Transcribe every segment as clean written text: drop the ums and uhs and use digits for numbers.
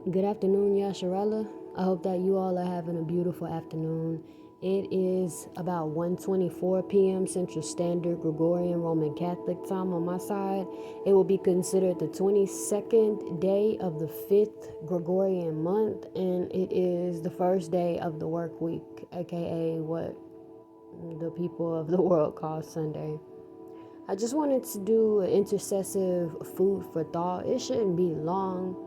Good afternoon, Yasharala. I hope that you all are having a beautiful afternoon. It is about 1:24 p.m. Central Standard Gregorian Roman Catholic time on my side. It will be considered the 22nd day of the 5th Gregorian month, and it is the first day of the work week, aka what the people of the world call Sunday. I just wanted to do an intercessive food for thought. It shouldn't be long.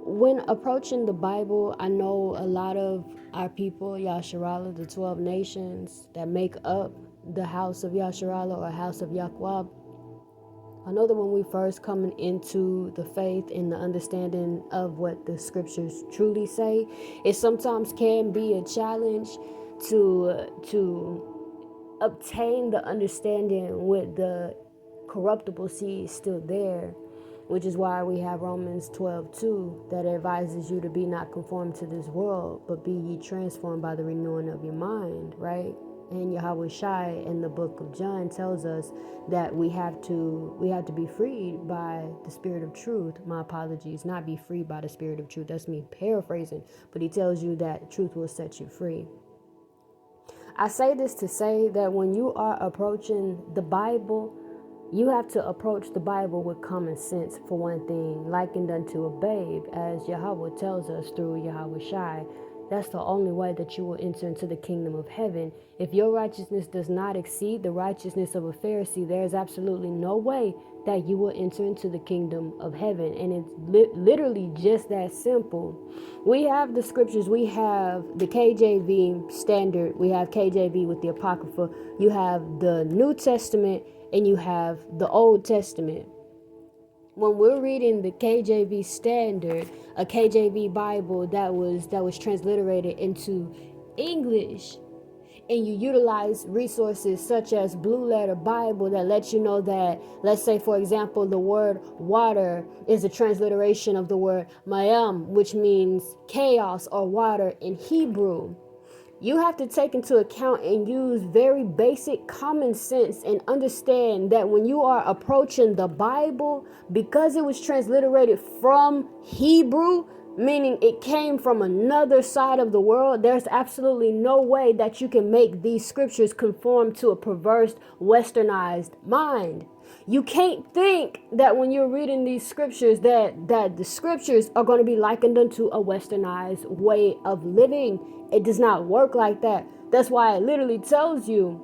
When approaching the Bible, I know a lot of our people, Yasharala, the 12 nations that make up the house of Yasharala or house of Yahweh. I know that when we first coming into the faith and the understanding of what the scriptures truly say, it sometimes can be a challenge to obtain the understanding with the corruptible seed still there, which is why we have Romans 12:2 that advises you to be not conformed to this world, but be ye transformed by the renewing of your mind, right? And Yahweh Shai in the book of John tells us that we have to be freed by the spirit of truth. My apologies, not be freed by the spirit of truth. That's me paraphrasing, but he tells you that truth will set you free. I say this to say that when you are approaching the Bible, you have to approach the Bible with common sense, for one thing, likened unto a babe, as Yahweh tells us through Yahweh Shai. That's the only way that you will enter into the kingdom of heaven. If your righteousness does not exceed the righteousness of a Pharisee, there is absolutely no way that you will enter into the kingdom of heaven. And it's literally just that simple. We have the scriptures. We have the KJV standard. We have KJV with the Apocrypha. You have the New Testament and you have the Old Testament. When we're reading the KJV standard, a KJV Bible that was transliterated into English, and you utilize resources such as Blue Letter Bible that lets you know that, let's say for example, the word water is a transliteration of the word mayam, which means chaos or water in Hebrew. You have to take into account and use very basic common sense and understand that when you are approaching the Bible, because it was transliterated from Hebrew, meaning it came from another side of the world, there's absolutely no way that you can make these scriptures conform to a perverse, westernized mind. You can't think that when you're reading these scriptures that the scriptures are going to be likened unto a westernized way of living. It does not work like that. That's why it literally tells you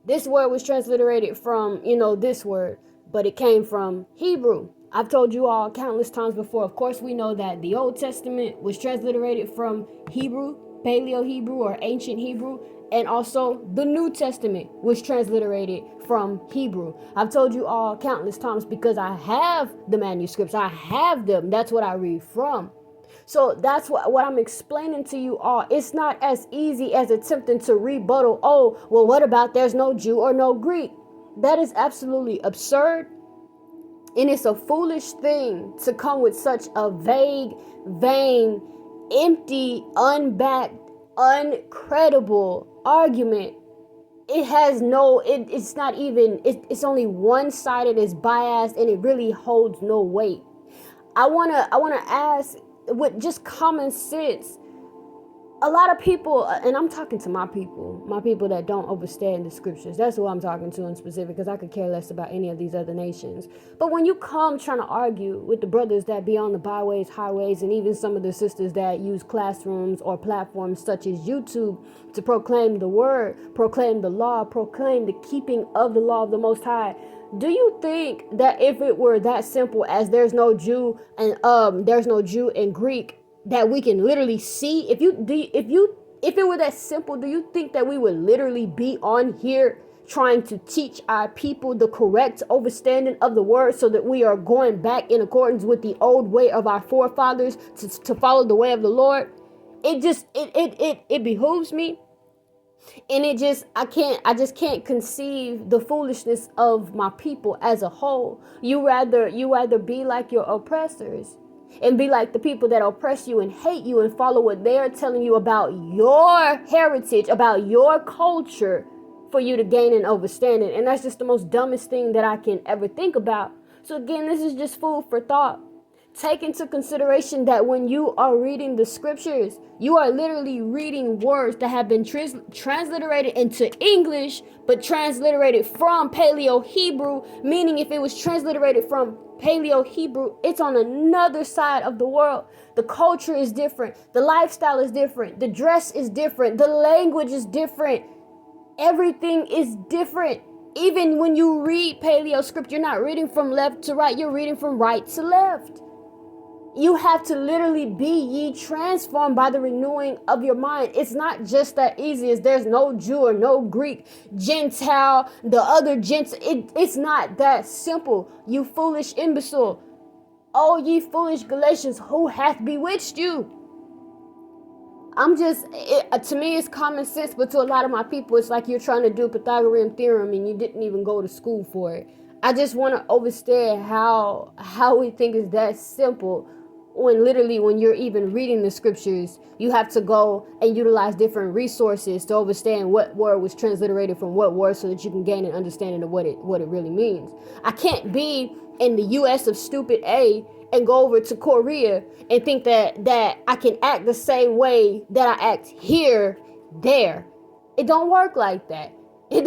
this word was transliterated from, this word, but it came from Hebrew. I've told you all countless times before. Of course, we know that the Old Testament was transliterated from Hebrew, Paleo Hebrew or ancient Hebrew, and also the New Testament was transliterated from Hebrew. I've told you all countless times because I have the manuscripts. I have them. That's what I read from. So that's what I'm explaining to you all. It's not as easy as attempting to rebuttal. Oh, well, what about there's no Jew or no Greek? That is absolutely absurd. And it's a foolish thing to come with such a vague, vain, empty, unbacked, uncredible argument. It has it's not even, it's only one-sided, it's biased, and it really holds no weight. I wanna ask, with just common sense, a lot of people, and I'm talking to my people that don't understand the scriptures. That's who I'm talking to in specific, because I could care less about any of these other nations. But when you come trying to argue with the brothers that be on the byways, highways, and even some of the sisters that use classrooms or platforms such as YouTube to proclaim the word, proclaim the law, proclaim the keeping of the law of the Most High, do you think that if it were that simple as there's no Jew and Greek, that we can literally see, if it were that simple, do you think that we would literally be on here trying to teach our people the correct understanding of the word, so that we are going back in accordance with the old way of our forefathers to follow the way of the Lord? It behooves me, and I just can't conceive the foolishness of my people as a whole. You rather be like your oppressors and be like the people that oppress you and hate you and follow what they're telling you about your heritage, about your culture, for you to gain an understanding. And that's just the most dumbest thing that I can ever think about. So again, this is just food for thought. Take into consideration that when you are reading the scriptures, you are literally reading words that have been transliterated into English, but transliterated from Paleo-Hebrew, meaning if it was transliterated from Paleo-Hebrew, it's on another side of the world. The culture is different. The lifestyle is different. The dress is different. The language is different. Everything is different. Even when you read Paleo script, you're not reading from left to right. You're reading from right to left. You have to literally be ye transformed by the renewing of your mind. It's not just that easy as there's no Jew or no Greek, Gentile, the other gents. It's not that simple. You foolish imbecile. Oh, ye foolish Galatians, who hath bewitched you? To me, it's common sense, but to a lot of my people, it's like you're trying to do Pythagorean theorem and you didn't even go to school for it. I just want to understand how we think is that simple, when literally when you're even reading the scriptures, you have to go and utilize different resources to understand what word was transliterated from what word, so that you can gain an understanding of what it really means. I can't be in the US of stupid A and go over to Korea and think that I can act the same way that I act here, there. It don't work like that. It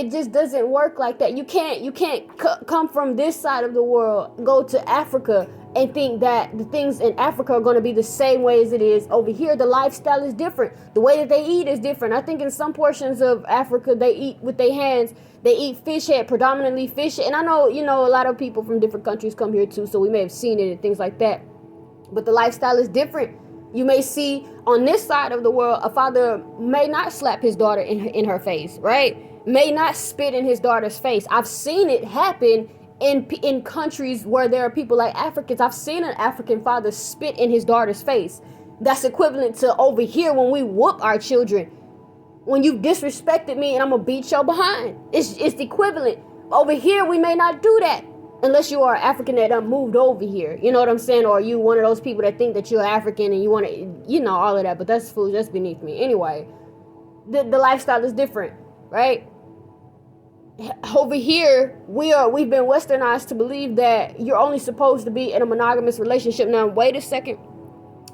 just doesn't work like that. You can't come from this side of the world, go to Africa, and think that the things in Africa are going to be the same way as it is over here. The lifestyle is different. The way that they eat is different. I think in some portions of Africa, they eat with their hands. They eat fish head, predominantly fish head. And I know, a lot of people from different countries come here too, so we may have seen it and things like that. But the lifestyle is different. You may see on this side of the world, a father may not slap his daughter in her face, right? May not spit in his daughter's face. I've seen it happen in countries where there are people like Africans. I've seen an African father spit in his daughter's face. That's equivalent to over here when we whoop our children. When you disrespected me and I'm gonna beat your behind. It's equivalent. Over here, we may not do that. Unless you are African that moved over here. You know what I'm saying? Or you one of those people that think that you're African and you want to, all of that. But that's foolish. That's beneath me. Anyway, the lifestyle is different, right? Over here, we've been westernized to believe that you're only supposed to be in a monogamous relationship. Now, wait a second.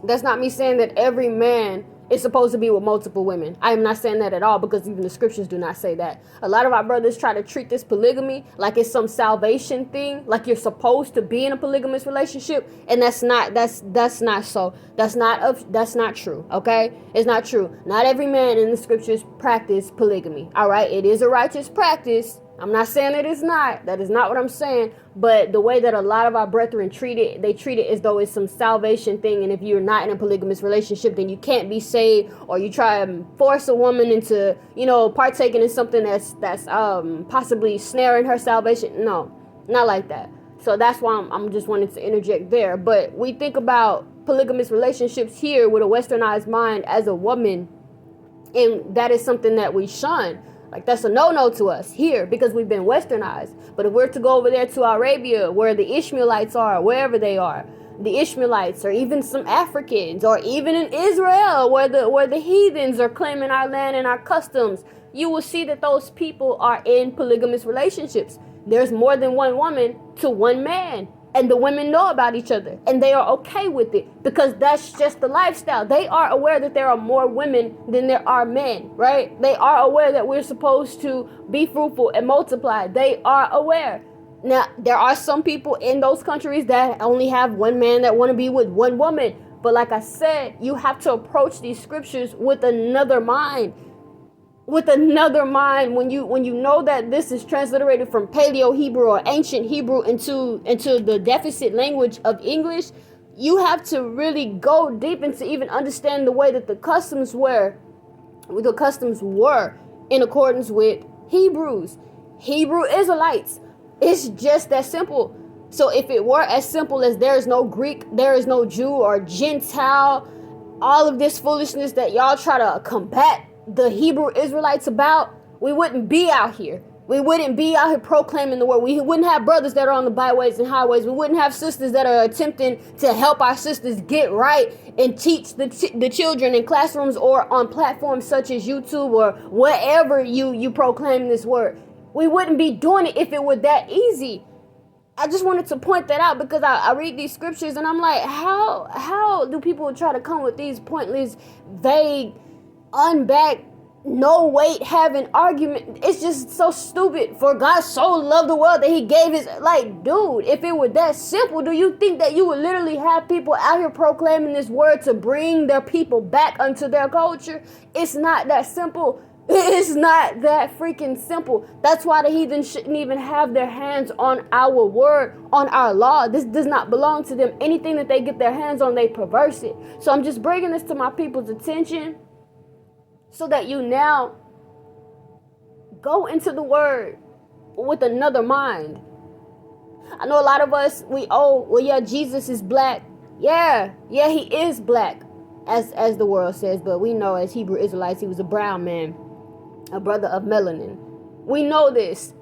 That's not me saying that every man is supposed to be with multiple women. I am not saying that at all, because even the scriptures do not say that. A lot of our brothers try to treat this polygamy like it's some salvation thing, like you're supposed to be in a polygamous relationship, and that's not so. That's not true. Okay, it's not true. Not every man in the scriptures practice polygamy. All right, it is a righteous practice. I'm not saying it is not. That is not what I'm saying. But the way that a lot of our brethren treat it as though it's some salvation thing. And if you're not in a polygamous relationship, then you can't be saved. Or you try to force a woman into, partaking in something that's possibly snaring her salvation. No, not like that. So that's why I'm just wanting to interject there. But we think about polygamous relationships here with a westernized mind as a woman. And that is something that we shun. Like, that's a no-no to us here because we've been westernized. But if we're to go over there to Arabia, where the Ishmaelites are, wherever they are, the Ishmaelites, or even some Africans, or even in Israel, where the heathens are claiming our land and our customs, you will see that those people are in polygamous relationships. There's more than one woman to one man. And the women know about each other, and they are okay with it because that's just the lifestyle. They are aware that there are more women than there are men, right? They are aware that we're supposed to be fruitful and multiply. They are aware. Now, there are some people in those countries that only have one man that want to be with one woman. But like I said, you have to approach these scriptures with another mind. When you know that this is transliterated from Paleo Hebrew or ancient Hebrew into the deficit language of English, you have to really go deep into even understand the way that the customs were in accordance with Hebrew Israelites. It's just that simple. So if it were as simple as there is no Greek, there is no Jew or Gentile, all of this foolishness that y'all try to combat the Hebrew Israelites about, we wouldn't be out here. We wouldn't be out here proclaiming the word. We wouldn't have brothers that are on the byways and highways. We wouldn't have sisters that are attempting to help our sisters get right and teach the children in classrooms or on platforms such as YouTube or wherever you proclaim this word. We wouldn't be doing it if it were that easy. I just wanted to point that out because I read these scriptures and I'm like, how do people try to come with these pointless, vague, unbacked, no weight having argument? It's just so stupid. For God so loved the world that he gave his, like, dude, if it were that simple, do you think that you would literally have people out here proclaiming this word to bring their people back unto their culture? It's not that simple. It's not that freaking simple. That's why the heathen shouldn't even have their hands on our word, on our law. This does not belong to them. Anything that they get their hands on, they perverse it. So I'm just bringing this to my people's attention so that you now go into the word with another mind. I know a lot of us, Jesus is black. Yeah, he is black, as the world says, but we know as Hebrew Israelites, he was a brown man, a brother of melanin. We know this,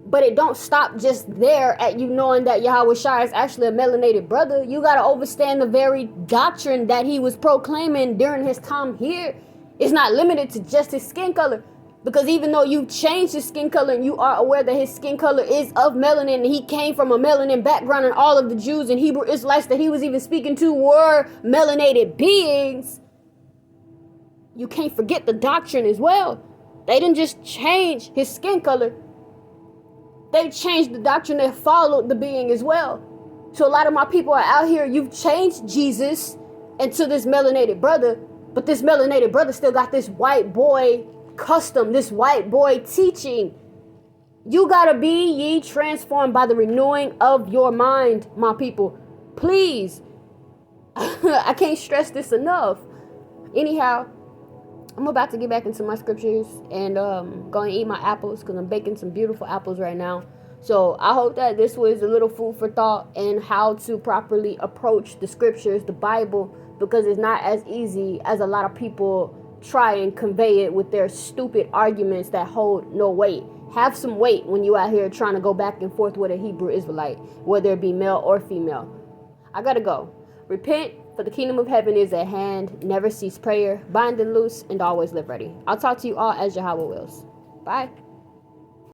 but it don't stop just there at you knowing that YaHaWashai is actually a melanated brother. You got to understand the very doctrine that he was proclaiming during his time here. It's not limited to just his skin color, because even though you changed his skin color and you are aware that his skin color is of melanin and he came from a melanin background, and all of the Jews and Hebrew Israelites that he was even speaking to were melanated beings, you can't forget the doctrine as well. They didn't just change his skin color. They changed the doctrine that followed the being as well. So a lot of my people are out here, you've changed Jesus into this melanated brother, but this melanated brother still got this white boy custom, this white boy teaching. You gotta be ye transformed by the renewing of your mind, my people. Please. I can't stress this enough. Anyhow, I'm about to get back into my scriptures and going to eat my apples because I'm baking some beautiful apples right now. So I hope that this was a little food for thought in how to properly approach the scriptures, the Bible, because it's not as easy as a lot of people try and convey it with their stupid arguments that hold no weight. Have some weight when you out here trying to go back and forth with a Hebrew Israelite, whether it be male or female. I gotta go. Repent, for the kingdom of heaven is at hand. Never cease prayer. Bind and loose, and always live ready. I'll talk to you all as Yahweh wills. Bye.